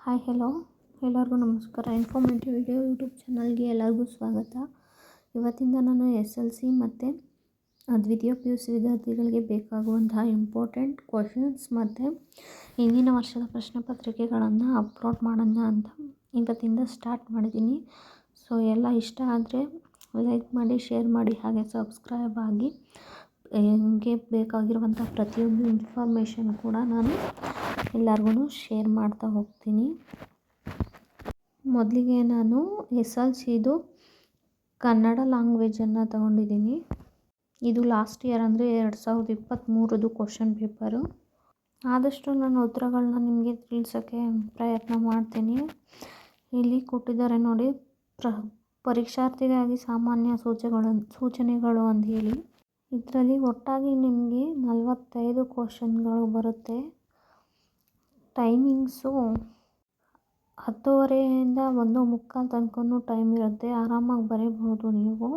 Hi hello ಎಲ್ಲರಿಗೂ ನಮಸ್ಕಾರ. Informative video YouTube ಚಾನಲ್ಗೆ ಎಲ್ಲರಿಗೂ ಸ್ವಾಗತ. ಇವತ್ತಿಂದ ನಾನು SLC ಮತ್ತು ದ್ವಿತೀಯ PUC ವಿದ್ಯಾರ್ಥಿಗಳಿಗೆ ಬೇಕಾಗುವಂತಹ ಇಂಪಾರ್ಟೆಂಟ್ ಕ್ವಶನ್ಸ್ ಮತ್ತು ಹಿಂದಿನ ವರ್ಷದ ಪ್ರಶ್ನೆ ಪತ್ರಿಕೆಗಳನ್ನು ಅಪ್ಲೋಡ್ ಮಾಡೋಣ ಅಂತ ಇವತ್ತಿಂದ ಸ್ಟಾರ್ಟ್ ಮಾಡಿದ್ದೀನಿ. ಸೊ ಎಲ್ಲ ಇಷ್ಟ ಆದರೆ ಲೈಕ್ ಮಾಡಿ, ಶೇರ್ ಮಾಡಿ, ಹಾಗೆ ಸಬ್ಸ್ಕ್ರೈಬ್ ಆಗಿ. ನಿಮಗೆ ಬೇಕಾಗಿರುವಂಥ ಪ್ರತಿಯೊಂದು ಇನ್ಫಾರ್ಮೇಷನ್ ಕೂಡ ನಾನು ಎಲ್ಲರಿಗೂ ಶೇರ್ ಮಾಡ್ತಾ ಹೋಗ್ತೀನಿ. ಮೊದಲಿಗೆ ನಾನು SLCದು ಕನ್ನಡ ಲ್ಯಾಂಗ್ವೇಜನ್ನು ತಗೊಂಡಿದ್ದೀನಿ. ಇದು ಲಾಸ್ಟ್ ಇಯರ್ ಅಂದರೆ 2023 ಕ್ವಶನ್ ಪೇಪರು. ಆದಷ್ಟು ನಾನು ಉತ್ತರಗಳನ್ನ ನಿಮಗೆ ತಿಳಿಸೋಕ್ಕೆ ಪ್ರಯತ್ನ ಮಾಡ್ತೀನಿ. ಇಲ್ಲಿ ಕೊಟ್ಟಿದ್ದಾರೆ ನೋಡಿ, ಪರೀಕ್ಷಾರ್ಥಿಗಾಗಿ ಸಾಮಾನ್ಯ ಸೂಚನೆಗಳು ಅಂತ ಹೇಳಿ. ಇದರಲ್ಲಿ ಒಟ್ಟಾಗಿ ನಿಮಗೆ 45 ಕ್ವಶನ್ಗಳು ಬರುತ್ತೆ. ಟೈಮಿಂಗ್ಸು 10:30ಯಿಂದ 1:45 ತನಕ ಟೈಮ್ ಇರುತ್ತೆ. ಆರಾಮಾಗಿ ಬರೀಬಹುದು ನೀವು.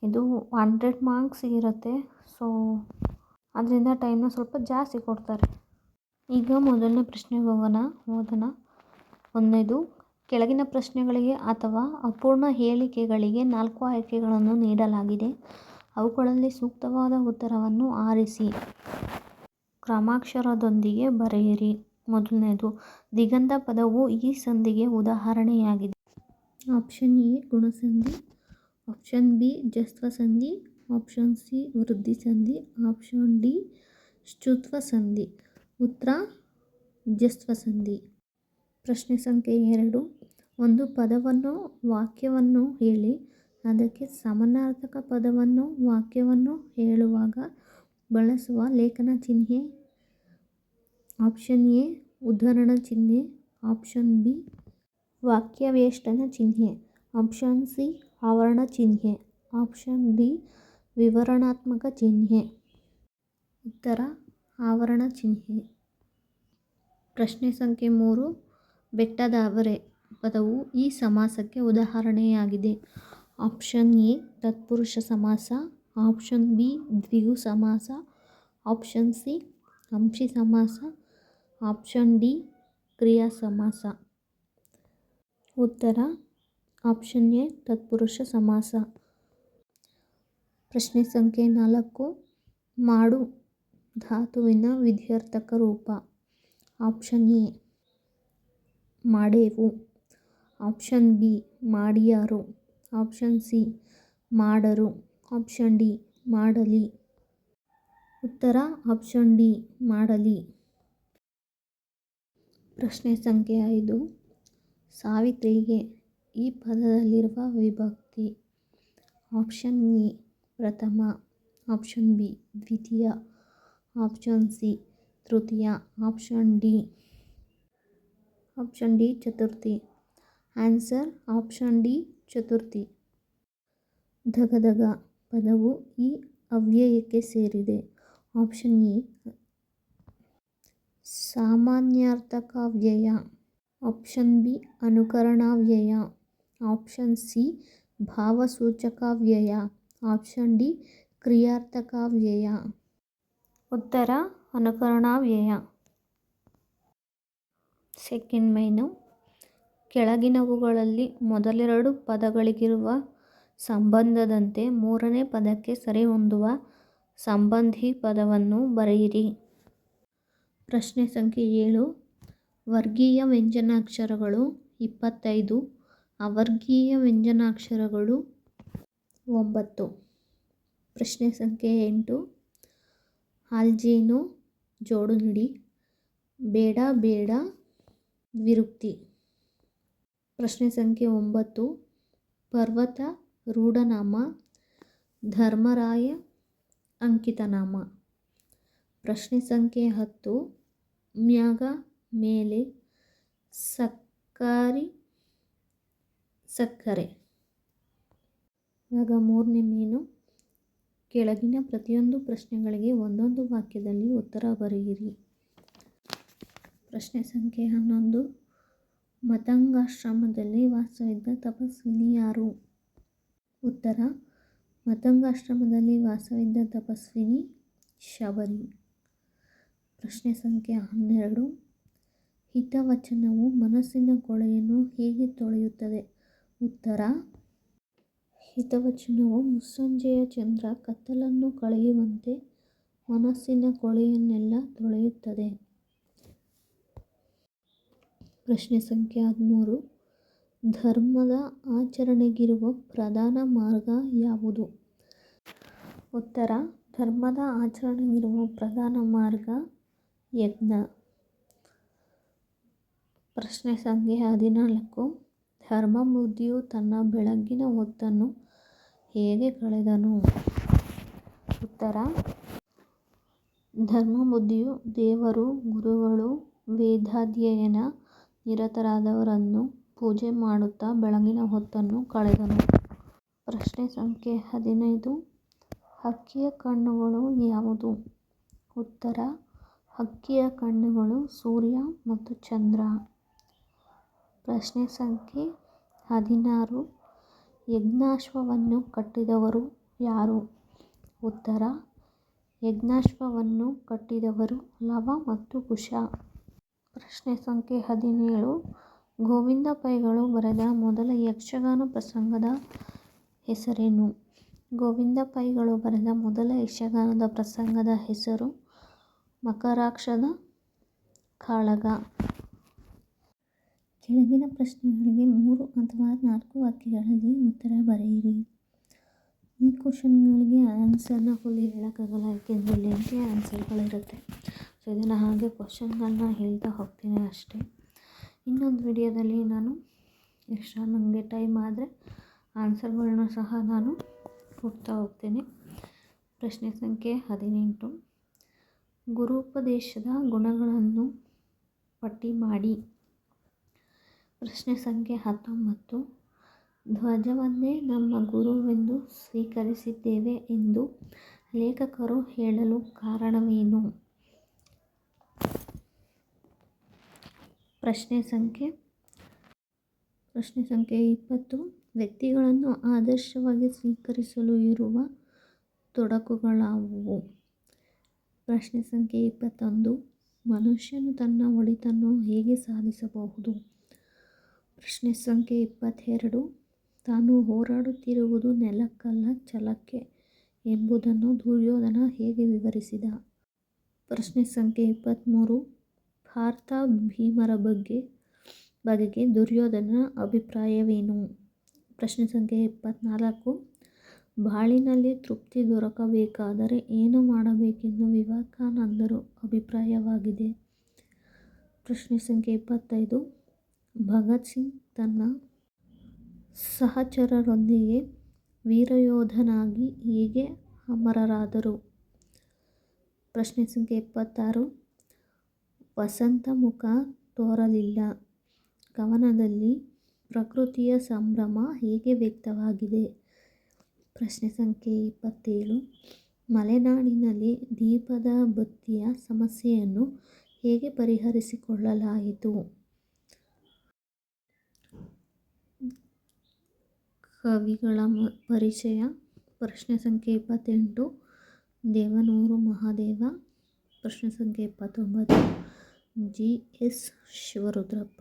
ಇದು 100 ಮಾರ್ಕ್ಸ್ ಇರುತ್ತೆ. ಸೊ ಅದರಿಂದ ಟೈಮ್ನ ಸ್ವಲ್ಪ ಜಾಸ್ತಿ ಕೊಡ್ತಾರೆ. ಈಗ ಮೊದಲನೇ ಪ್ರಶ್ನೆಗೆ ಓದೋಣ. ಒಂದನೇದು, ಕೆಳಗಿನ ಪ್ರಶ್ನೆಗಳಿಗೆ ಅಥವಾ ಅಪೂರ್ಣ ಹೇಳಿಕೆಗಳಿಗೆ 4 ಆಯ್ಕೆಗಳನ್ನು ನೀಡಲಾಗಿದೆ. ಅವುಗಳಲ್ಲಿ ಸೂಕ್ತವಾದ ಉತ್ತರವನ್ನು ಆರಿಸಿ ಕ್ರಮಾಕ್ಷರದೊಂದಿಗೆ ಬರೆಯಿರಿ. ಮೊದಲನೇದು, ದಿಗಂತ ಪದವು ಈ ಸಂಧಿಗೆ ಉದಾಹರಣೆಯಾಗಿದೆ. ಆಪ್ಷನ್ ಎ ಗುಣಸಂಧಿ, ಆಪ್ಷನ್ ಬಿ ಜಸ್ತ್ವ ಸಂಧಿ, ಆಪ್ಷನ್ ಸಿ ವೃದ್ಧಿ ಸಂಧಿ, ಆಪ್ಷನ್ ಡಿ ಶ್ಚುತ್ವ ಸಂಧಿ. ಉತ್ತರ ಜಸ್ತ್ವ ಸಂಧಿ. ಪ್ರಶ್ನೆ ಸಂಖ್ಯೆ 2, ಒಂದು ಪದವನ್ನು ವಾಕ್ಯವನ್ನು ಹೇಳಿ ಅದಕ್ಕೆ ಸಮಾನಾರ್ಥಕ ಪದವನ್ನು ವಾಕ್ಯವನ್ನು ಹೇಳುವಾಗ ಬಳಸುವ ಲೇಖನ ಚಿಹ್ನೆ. ಆಪ್ಷನ್ ಎ ಉದ್ಧರಣ ಚಿಹ್ನೆ, ಆಪ್ಷನ್ ಬಿ ವಾಕ್ಯವೇಷ್ಟನ ಚಿಹ್ನೆ, ಆಪ್ಷನ್ ಸಿ ಆವರಣ ಚಿಹ್ನೆ, ಆಪ್ಷನ್ ಡಿ ವಿವರಣಾತ್ಮಕ ಚಿಹ್ನೆ. ಉತ್ತರ ಆವರಣ ಚಿಹ್ನೆ. ಪ್ರಶ್ನೆ ಸಂಖ್ಯೆ 3, ಬೆಟ್ಟದಾವರೆ ಪದವು ಈ ಸಮಾಸಕ್ಕೆ ಉದಾಹರಣೆಯಾಗಿದೆ. ಆಪ್ಷನ್ ಎ ತತ್ಪುರುಷ ಸಮಾಸ, ಆಪ್ಷನ್ ಬಿ ದ್ವಿಗು ಸಮಾಸ, ಆಪ್ಷನ್ ಸಿ ಅಂಶಿ ಸಮಾಸ, ಆಪ್ಷನ್ ಡಿ ಕ್ರಿಯಾ ಸಮಾಸ. ಉತ್ತರ ಆಪ್ಷನ್ ಎ ತತ್ಪುರುಷ ಸಮಾಸ. ಪ್ರಶ್ನೆ ಸಂಖ್ಯೆ 4, ಮಾಡು ಧಾತುವಿನ ವಿಧ್ಯರ್ಥಕ ರೂಪ. ಆಪ್ಷನ್ ಎ ಮಾಡೇವು, ಆಪ್ಷನ್ ಬಿ ಮಾಡಿಯಾರು, ಆಪ್ಷನ್ ಸಿ ಮಾಡರು, ಆಪ್ಷನ್ ಡಿ ಮಾಡಲಿ. ಉತ್ತರ ಆಪ್ಷನ್ ಡಿ ಮಾಡಲಿ. ಪ್ರಶ್ನೆ ಸಂಖ್ಯೆ 5, ಸಾವಿತ್ರಿಗೆ ಈ ಪದದಲ್ಲಿರುವ ವಿಭಕ್ತಿ. ಆಪ್ಷನ್ ಎ ಪ್ರಥಮ, ಆಪ್ಷನ್ ಬಿ ದ್ವಿತೀಯ, ಆಪ್ಷನ್ ಸಿ ತೃತೀಯ, ಆಪ್ಷನ್ ಡಿ ಚತುರ್ಥಿ. ಆನ್ಸರ್ ಆಪ್ಷನ್ ಡಿ ಚತುರ್ಥಿ. ಧಗಧಗ ಪದವು ಈ ಅವ್ಯಯಕ್ಕೆ ಸೇರಿದೆ. ಆಪ್ಷನ್ ಎ ಸಾಮಾನ್ಯಾರ್ಥಕಾವ್ಯಯ, ಆಪ್ಷನ್ ಬಿ ಅನುಕರಣಾವ್ಯಯ, ಆಪ್ಷನ್ ಸಿ ಭಾವಸೂಚಕಾವ್ಯಯ, ಆಪ್ಷನ್ ಡಿ ಕ್ರಿಯಾರ್ಥಕಾವ್ಯಯ. ಉತ್ತರ ಅನುಕರಣಾವ್ಯಯ. ಸೆಕೆಂಡ್ ಮೈನು, ಕೆಳಗಿನವುಗಳಲ್ಲಿ ಮೊದಲೆರಡು ಪದಗಳಿಗಿರುವ ಸಂಬಂಧದಂತೆ ಮೂರನೇ ಪದಕ್ಕೆ ಸರಿಹೊಂದುವ ಸಂಬಂಧಿ ಪದವನ್ನು ಬರೆಯಿರಿ. ಪ್ರಶ್ನೆ ಸಂಖ್ಯೆ 7, ವರ್ಗೀಯ ವ್ಯಂಜನಾಕ್ಷರಗಳು 25, ಅವರ್ಗೀಯ ವ್ಯಂಜನಾಕ್ಷರಗಳು 9. ಪ್ರಶ್ನೆ ಸಂಖ್ಯೆ 8, ಹಾಲ್ಜೇನು ಜೋಡುನುಡಿ, ಬೇಡ ಬೇಡ ದ್ವಿರುಕ್ತಿ. ಪ್ರಶ್ನೆ ಸಂಖ್ಯೆ 9, ಪರ್ವತ ರೂಢನಾಮ, ಧರ್ಮರಾಯ ಅಂಕಿತನಾಮ. ಪ್ರಶ್ನೆ ಸಂಖ್ಯೆ 10, ಮ್ಯಾಗ ಮೇಲೆ, ಸಕ್ಕರೆ. ಇವಾಗ ಮೂರನೇ ಮೇನು, ಕೆಳಗಿನ ಪ್ರತಿಯೊಂದು ಪ್ರಶ್ನೆಗಳಿಗೆ ಒಂದೊಂದು ವಾಕ್ಯದಲ್ಲಿ ಉತ್ತರ ಬರೆಯಿರಿ. ಪ್ರಶ್ನೆ ಸಂಖ್ಯೆ 11, ಮತಂಗಾಶ್ರಮದಲ್ಲಿ ವಾಸವಿದ್ದ ತಪಸ್ವಿನಿ ಯಾರು? ಉತ್ತರ ಮತಂಗಾಶ್ರಮದಲ್ಲಿ ವಾಸವಿದ್ದ ತಪಸ್ವಿನಿ ಶಬರಿ. ಪ್ರಶ್ನೆ ಸಂಖ್ಯೆ 12, ಹಿತವಚನವು ಮನಸ್ಸಿನ ಕೊಳೆಯನ್ನು ಹೇಗೆ ತೊಳೆಯುತ್ತದೆ? ಉತ್ತರ: ಹಿತವಚನವು ಮುಸ್ಸಂಜೆಯ ಚಂದ್ರ ಕತ್ತಲನ್ನು ಕಳೆಯುವಂತೆ ಮನಸ್ಸಿನ ಕೊಳೆಯನ್ನೆಲ್ಲ ತೊಳೆಯುತ್ತದೆ. ಪ್ರಶ್ನೆ ಸಂಖ್ಯೆ 13. ಧರ್ಮದ ಆಚರಣೆಗಿರುವ ಪ್ರಧಾನ ಮಾರ್ಗ ಯಾವುದು? ಉತ್ತರ: ಧರ್ಮದ ಆಚರಣೆಗಿರುವ ಪ್ರಧಾನ ಮಾರ್ಗ ಯಜ್ಞ. ಪ್ರಶ್ನೆ ಸಂಖ್ಯೆ 14. ಧರ್ಮಬುದ್ಧಿಯು ತನ್ನ ಬೆಳಗಿನ ಹೊತ್ತನ್ನು ಹೇಗೆ ಕಳೆದನು? ಉತ್ತರ: ಧರ್ಮಬುದ್ಧಿಯು ದೇವರು, ಗುರುಗಳು, ವೇದಾಧ್ಯಯನ ನಿರತರಾದವರನ್ನು ಪೂಜೆ ಮಾಡುತ್ತಾ ಬೆಳಗಿನ ಹೊತ್ತನ್ನು ಕಳೆದನು. ಪ್ರಶ್ನೆ ಸಂಖ್ಯೆ 15. ಹಕ್ಕಿಯ ಕಣ್ಣುಗಳು ಯಾವುದು? ಉತ್ತರ: ಹಕ್ಕಿಯ ಕಣ್ಣುಗಳು ಸೂರ್ಯ ಮತ್ತು ಚಂದ್ರ. ಪ್ರಶ್ನೆ ಸಂಖ್ಯೆ 16. ಯಜ್ಞಾಶ್ವವನ್ನು ಕಟ್ಟಿದವರು ಯಾರು? ಉತ್ತರ: ಯಜ್ಞಾಶ್ವವನ್ನು ಕಟ್ಟಿದವರು ಲವ ಮತ್ತು ಕುಶ. ಪ್ರಶ್ನೆ ಸಂಖ್ಯೆ 17. ಗೋವಿಂದ ಪೈಗಳು ಬರೆದ ಮೊದಲ ಯಕ್ಷಗಾನ ಪ್ರಸಂಗದ ಹೆಸರೇನು? ಗೋವಿಂದ ಪೈಗಳು ಬರೆದ ಮೊದಲ ಯಕ್ಷಗಾನದ ಪ್ರಸಂಗದ ಹೆಸರು ಮಕರಾಕ್ಷದ ಕಾಳಗ. ಕೆಳಗಿನ ಪ್ರಶ್ನೆಗಳಿಗೆ 3 ಅಥವಾ 4 ವಾಕ್ಯಗಳಲ್ಲಿ ಉತ್ತರ ಬರೆಯಿರಿ. ಈ ಕ್ವಶನ್ಗಳಿಗೆ ಆನ್ಸರ್ನ ಫುಲ್ ಹೇಳೋಕ್ಕಾಗಲ್ಲ, ಯಾಕೆಂದರೆ ಲೆಂತಿ ಆನ್ಸರ್ಗಳಿರುತ್ತೆ. ಸೊ ಇದನ್ನು ಹಾಗೆ ಕ್ವಶನ್ಗಳನ್ನ ಹೇಳ್ತಾ ಹೋಗ್ತೀನಿ ಅಷ್ಟೇ. ಇನ್ನೊಂದು ವಿಡಿಯೋದಲ್ಲಿ ನಾನು ಎಕ್ಸ್ಟ್ರಾ ನನಗೆ ಟೈಮ್ ಆದರೆ ಆನ್ಸರ್ಗಳನ್ನ ಸಹ ನಾನು ಕೊಡ್ತಾ ಹೋಗ್ತೀನಿ. ಪ್ರಶ್ನೆ ಸಂಖ್ಯೆ 18. ಗುರುಪದೇಶದ ಗುಣಗಳನ್ನು ಪಟ್ಟಿ ಮಾಡಿ. ಪ್ರಶ್ನೆ ಸಂಖ್ಯೆ 19. ಧ್ವಜವನ್ನೇ ನಮ್ಮ ಗುರುವೆಂದು ಸ್ವೀಕರಿಸಿದ್ದೇವೆ ಎಂದು ಲೇಖಕರು ಹೇಳಲು ಕಾರಣವೇನು? ಪ್ರಶ್ನೆ ಸಂಖ್ಯೆ 20. ವ್ಯಕ್ತಿಗಳನ್ನು ಆದರ್ಶವಾಗಿ ಸ್ವೀಕರಿಸಲು ಇರುವ ತೊಡಕುಗಳಾವುವು? ಪ್ರಶ್ನೆ ಸಂಖ್ಯೆ 21. ಮನುಷ್ಯನು ತನ್ನ ಒಳಿತನ್ನು ಹೇಗೆ ಸಾಧಿಸಬಹುದು? ಪ್ರಶ್ನೆ ಸಂಖ್ಯೆ 22. ತಾನು ಹೋರಾಡುತ್ತಿರುವುದು ನೆಲಕ್ಕಲ್ಲ ಛಲಕ್ಕೆ ಎಂಬುದನ್ನು ದುರ್ಯೋಧನ ಹೇಗೆ ವಿವರಿಸಿದ? ಪ್ರಶ್ನೆ ಸಂಖ್ಯೆ 23. ಪಾರ್ಥ ಭೀಮರ ಬಗೆಗೆ ದುರ್ಯೋಧನನ ಅಭಿಪ್ರಾಯವೇನು? ಪ್ರಶ್ನೆ ಸಂಖ್ಯೆ 24. ಬಾಳಿನಲ್ಲಿ ತೃಪ್ತಿ ದೊರಕಬೇಕಾದರೆ ಏನು ಮಾಡಬೇಕೆಂದು ವಿವೇಕಾನಂದರ ಅಭಿಪ್ರಾಯವಾಗಿದೆ? ಪ್ರಶ್ನೆ ಸಂಖ್ಯೆ 25. ಭಗತ್ ಸಿಂಗ್ ತನ್ನ ಸಹಚರರೊಂದಿಗೆ ವೀರಯೋಧನಾಗಿ ಹೇಗೆ ಅಮರರಾದರು? ಪ್ರಶ್ನೆ ಸಂಖ್ಯೆ 26. ವಸಂತ ಮುಖ ತೋರಲಿಲ್ಲ ಕವನದಲ್ಲಿ ಪ್ರಕೃತಿಯ ಸಂಭ್ರಮ ಹೇಗೆ ವ್ಯಕ್ತವಾಗಿದೆ? ಪ್ರಶ್ನೆ ಸಂಖ್ಯೆ 27. ಮಲೆನಾಡಿನಲ್ಲಿ ದೀಪದ ಬತ್ತಿಯ ಸಮಸ್ಯೆಯನ್ನು ಹೇಗೆ ಪರಿಹರಿಸಿಕೊಳ್ಳಲಾಯಿತು? ಕವಿಗಳ ಪರಿಚಯ. ಪ್ರಶ್ನೆ ಸಂಖ್ಯೆ 28. ದೇವನೂರು ಮಹಾದೇವ. ಪ್ರಶ್ನೆ ಸಂಖ್ಯೆ 29. ಜಿ. ಎಸ್. ಶಿವರುದ್ರಪ್ಪ.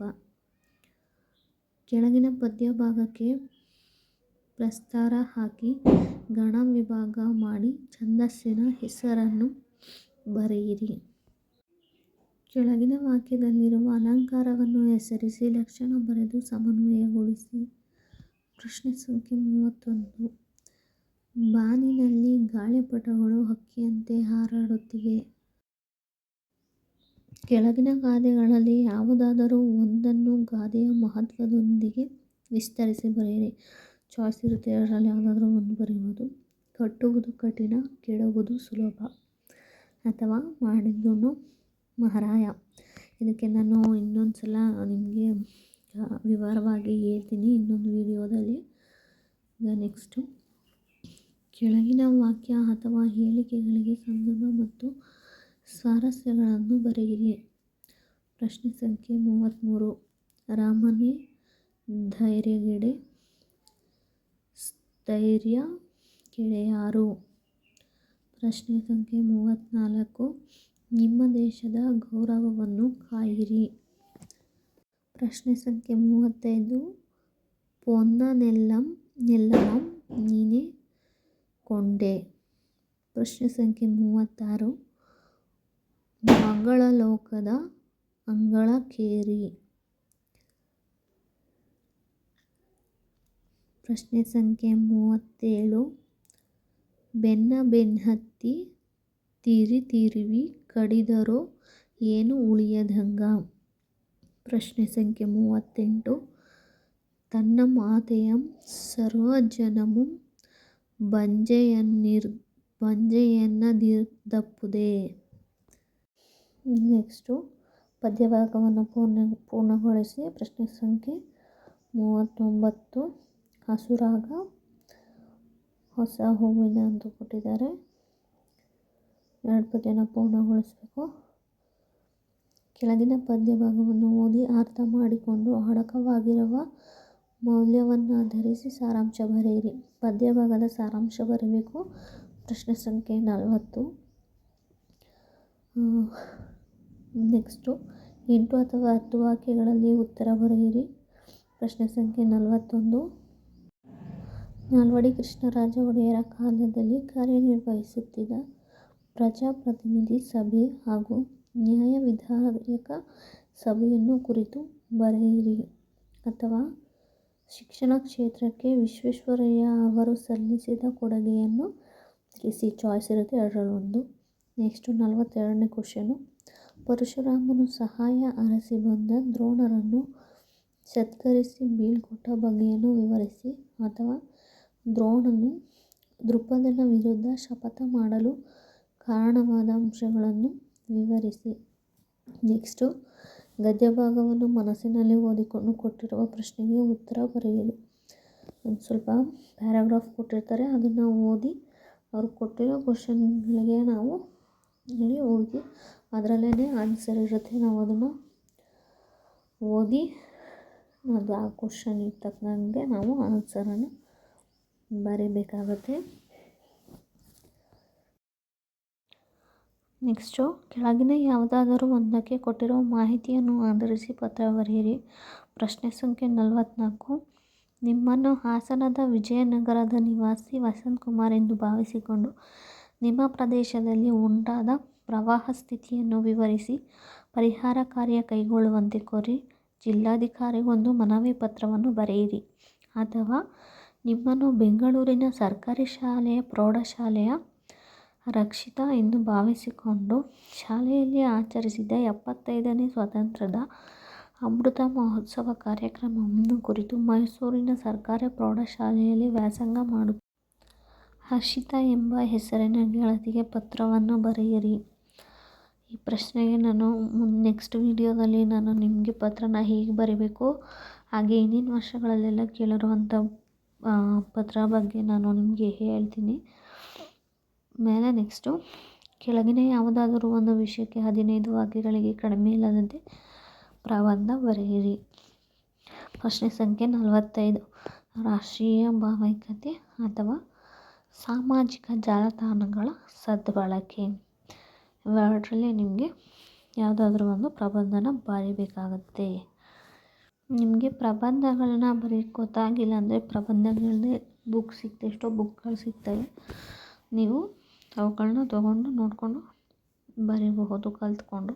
ಕೆಳಗಿನ ಪದ್ಯ ಭಾಗಕ್ಕೆ ಪ್ರಸ್ತಾರ ಹಾಕಿ ಗಣ ವಿಭಾಗ ಮಾಡಿ ಛಂದಸ್ಸಿನ ಹೆಸರನ್ನು ಬರೆಯಿರಿ. ಕೆಳಗಿನ ವಾಕ್ಯದಲ್ಲಿರುವ ಅಲಂಕಾರವನ್ನು ಹೆಸರಿಸಿ ಲಕ್ಷಣ ಬರೆದು ಸಮನ್ವಯಗೊಳಿಸಿ. ಪ್ರಶ್ನೆ ಸಂಖ್ಯೆ 31. ಬಾನಿನಲ್ಲಿ ಗಾಳಿಪಟಗಳು ಹಕ್ಕಿಯಂತೆ ಹಾರಾಡುತ್ತಿವೆ. ಕೆಳಗಿನ ಗಾದೆಗಳಲ್ಲಿ ಯಾವುದಾದರೂ ಒಂದನ್ನು ಗಾದೆಯ ಮಹತ್ವದೊಂದಿಗೆ ವಿಸ್ತರಿಸಿ ಬರೆಯಿರಿ. ಚಾಯ್ಸ್ ಇರುತ್ತೆ, ಅದರಲ್ಲಿ ಯಾವುದಾದ್ರೂ ಒಂದು ಬರೀಬೋದು. ಕಟ್ಟುವುದು ಕಠಿಣ, ಕೆಡುವುದು ಸುಲಭ, ಅಥವಾ ಮಾಡಿದವನು ಮಹಾರಾಯ. ಇದಕ್ಕೆ ನಾನು ಇನ್ನೊಂದು ಸಲ ನಿಮಗೆ ವಿವರವಾಗಿ ಹೇಳ್ತೀನಿ ಇನ್ನೊಂದು ವಿಡಿಯೋದಲ್ಲಿ. ಈಗ ನೆಕ್ಸ್ಟು ಕೆಳಗಿನ ವಾಕ್ಯ ಅಥವಾ ಹೇಳಿಕೆಗಳಿಗೆ ಸಂದರ್ಭ ಮತ್ತು ಸ್ವಾರಸ್ಯಗಳನ್ನು ಬರೆಯಿರಿ. ಪ್ರಶ್ನೆ ಸಂಖ್ಯೆ 33. ರಾಮನೇ ಧೈರ್ಯಗೆಡೆ, ಸ್ಥೈರ್ಯ ಕೆಡೆಯಾರು. ಪ್ರಶ್ನೆ ಸಂಖ್ಯೆ 34. ನಿಮ್ಮ ದೇಶದ ಗೌರವವನ್ನು ಕಾಯಿರಿ. ಪ್ರಶ್ನೆ ಸಂಖ್ಯೆ 35. ಪೊನ್ನ ನೆಲ್ಲಮಂ ನೀನೆ ಕೊಂಡೆ. ಪ್ರಶ್ನೆ ಸಂಖ್ಯೆ 36. ಮಗಳ ಲೋಕದ ಅಂಗಳ ಕೇರಿ. ಪ್ರಶ್ನೆ ಸಂಖ್ಯೆ 37. ಬೆನ್ನಹತ್ತಿ ತಿರಿವಿ ಕಡಿದರೋ ಏನು ಉಳಿಯದಂಗ. ಪ್ರಶ್ನೆ ಸಂಖ್ಯೆ 38. ತನ್ನ ಮಾತೆಯಂ ಸರ್ವಜನಮುಂ ಬಂಜೆಯನ್ನದಿರ್ದಪ್ಪುದೆ. ನೆಕ್ಸ್ಟು ಪದ್ಯಭಾಗವನ್ನು ಪೂರ್ಣಗೊಳಿಸಿ. ಪ್ರಶ್ನೆ ಸಂಖ್ಯೆ 39. ಹಸುರಾಗ ಹೊಸ ಹೂವಿನ ಅಂತ ಕೊಟ್ಟಿದ್ದಾರೆ. 2 ಪದ್ಯನ ಪೂರ್ಣಗೊಳಿಸಬೇಕು. ಕೆಳಗಿನ ಪದ್ಯಭಾಗವನ್ನು ಓದಿ ಅರ್ಥ ಮಾಡಿಕೊಂಡು ಅಡಕವಾಗಿರುವ ಮೌಲ್ಯವನ್ನಾಧರಿಸಿ ಸಾರಾಂಶ ಬರೆಯಿರಿ. ಪದ್ಯಭಾಗದ ಸಾರಾಂಶ ಬರೆಯಬೇಕು. ಪ್ರಶ್ನೆ ಸಂಖ್ಯೆ 40. ನೆಕ್ಸ್ಟು 8 ಅಥವಾ 10 ವಾಕ್ಯಗಳಲ್ಲಿ ಉತ್ತರ ಬರೆಯಿರಿ. ಪ್ರಶ್ನೆ ಸಂಖ್ಯೆ 41. ನಾಲ್ವಡಿ ಕೃಷ್ಣರಾಜ ಒಡೆಯರ ಕಾಲದಲ್ಲಿ ಕಾರ್ಯನಿರ್ವಹಿಸುತ್ತಿದ್ದ ಪ್ರಜಾಪ್ರತಿನಿಧಿ ಸಭೆ ಹಾಗೂ ನ್ಯಾಯವಿಧಾಯಕ ಸಭೆಯನ್ನು ಕುರಿತು ಬರೆಯಿರಿ. ಅಥವಾ ಶಿಕ್ಷಣ ಕ್ಷೇತ್ರಕ್ಕೆ ವಿಶ್ವೇಶ್ವರಯ್ಯ ಅವರು ಸಲ್ಲಿಸಿದ ಕೊಡುಗೆಯನ್ನು ತಿಳಿಸಿ. ಚಾಯ್ಸ್ ಇರುತ್ತೆ, 2ರಲ್ಲಿ 1. Next 42ನೇ question. ಪರಶುರಾಮನು ಸಹಾಯ ಅರಸಿ ಬಂದ ದ್ರೋಣರನ್ನು ಸತ್ಕರಿಸಿ ಬೀಳ್ಕೊಟ್ಟ ಬಗೆಯನ್ನು ವಿವರಿಸಿ. ಅಥವಾ ದ್ರೋಣನು ದೃಪದನ ವಿರುದ್ಧ ಶಪಥ ಮಾಡಲು ಕಾರಣವಾದ ಅಂಶಗಳನ್ನು ವಿವರಿಸಿ. ನೆಕ್ಸ್ಟು ಗದ್ಯಭಾಗವನ್ನು ಮನಸ್ಸಿನಲ್ಲಿ ಓದಿಕೊಂಡು ಕೊಟ್ಟಿರುವ ಪ್ರಶ್ನೆಗೆ ಉತ್ತರ ಬರೆಯಿರಿ. ಒಂದು ಸ್ವಲ್ಪ ಪ್ಯಾರಾಗ್ರಾಫ್ ಕೊಟ್ಟಿರ್ತಾರೆ, ಅದನ್ನು ಓದಿ ಅವ್ರು ಕೊಟ್ಟಿರೋ ಕ್ವಶನ್ಗಳಿಗೆ ನಾವು ಇಲ್ಲಿ ಓದಿ ಅದರಲ್ಲೇ ಆನ್ಸರ್ ಇರುತ್ತೆ. ನಾವು ಅದನ್ನು ಓದಿ ಅದು ಆ ಕ್ವಶನ್ಗೆ ತಕ್ಕಂಗೆ ನಾವು ಆನ್ಸರನ್ನು ಬರೀಬೇಕಾಗುತ್ತೆ. ನೆಕ್ಸ್ಟು ಕೆಳಗಿನ ಯಾವುದಾದರೂ ಒಂದಕ್ಕೆ ಕೊಟ್ಟಿರುವ ಮಾಹಿತಿಯನ್ನು ಆಧರಿಸಿ ಪತ್ರ ಬರೆಯಿರಿ. ಪ್ರಶ್ನೆ ಸಂಖ್ಯೆ 44. ನಿಮ್ಮನ್ನು ಹಾಸನದ ವಿಜಯನಗರದ ನಿವಾಸಿ ವಸಂತಕುಮಾರ್ ಎಂದು ಭಾವಿಸಿಕೊಂಡು ನಿಮ್ಮ ಪ್ರದೇಶದಲ್ಲಿ ಉಂಟಾದ ಪ್ರವಾಹ ಸ್ಥಿತಿಯನ್ನು ವಿವರಿಸಿ ಪರಿಹಾರ ಕಾರ್ಯ ಕೈಗೊಳ್ಳುವಂತೆ ಕೋರಿ ಜಿಲ್ಲಾಧಿಕಾರಿಗೊಂದು ಮನವಿ ಪತ್ರವನ್ನು ಬರೆಯಿರಿ. ಅಥವಾ ನಿಮ್ಮನ್ನು ಬೆಂಗಳೂರಿನ ಸರ್ಕಾರಿ ಶಾಲೆಯ ಪ್ರೌಢಶಾಲೆಯ ರಕ್ಷಿತಾ ಎಂದು ಭಾವಿಸಿಕೊಂಡು ಶಾಲೆಯಲ್ಲಿ ಆಚರಿಸಿದ 75ನೇ ಸ್ವಾತಂತ್ರ್ಯದ ಅಮೃತ ಮಹೋತ್ಸವ ಕಾರ್ಯಕ್ರಮವನ್ನು ಕುರಿತು ಮೈಸೂರಿನ ಸರ್ಕಾರಿ ಪ್ರೌಢಶಾಲೆಯಲ್ಲಿ ವ್ಯಾಸಂಗ ಮಾಡುತ್ತಾ ಹರ್ಷಿತಾ ಎಂಬ ಹೆಸರಿನ ಗೆಳತಿಗೆ ಪತ್ರವನ್ನು ಬರೆಯಿರಿ. ಈ ಪ್ರಶ್ನೆಗೆ ನಾನು ನೆಕ್ಸ್ಟ್ ವಿಡಿಯೋದಲ್ಲಿ ನಾನು ನಿಮಗೆ ಪತ್ರನ ಹೇಗೆ ಬರೀಬೇಕು ಹಾಗೆ ಹಿಂದಿನ ವರ್ಷಗಳಲ್ಲೆಲ್ಲ ಕೇಳಿರುವಂಥ ಪತ್ರ ಬಗ್ಗೆ ನಾನು ನಿಮಗೆ ಹೇಳ್ತೀನಿ. ಮೇಲೆ ನೆಕ್ಸ್ಟು ಕೆಳಗಿನ ಯಾವುದಾದರೂ ಒಂದು ವಿಷಯಕ್ಕೆ 15 ವಾಕ್ಯಗಳಿಗೆ ಕಡಿಮೆ ಇಲ್ಲದಂತೆ ಪ್ರಬಂಧ ಬರೆಯಿರಿ. ಪ್ರಶ್ನೆ ಸಂಖ್ಯೆ 45. ರಾಷ್ಟ್ರೀಯ ಭಾವೈಕ್ಯತೆ ಅಥವಾ ಸಾಮಾಜಿಕ ಜಾಲತಾಣಗಳ ಸದ್ಬಳಕೆ. ಇವೆರಡರಲ್ಲಿ ನಿಮಗೆ ಯಾವುದಾದ್ರೂ ಒಂದು ಪ್ರಬಂಧನ ಬರೀಬೇಕಾಗತ್ತೆ. ನಿಮಗೆ ಪ್ರಬಂಧಗಳನ್ನ ಬರೆಯೋಕ್ಕೆ ಗೊತ್ತಾಗಿಲ್ಲ ಅಂದರೆ ಪ್ರಬಂಧಗಳನ್ನೇ ಬುಕ್ ಸಿಗ್ತವೆ, ಎಷ್ಟೋ ಬುಕ್ಗಳು ಸಿಗ್ತವೆ, ನೀವು ಅವುಗಳನ್ನ ತೊಗೊಂಡು ನೋಡಿಕೊಂಡು ಬರೀಬಹುದು ಕಲಿತ್ಕೊಂಡು.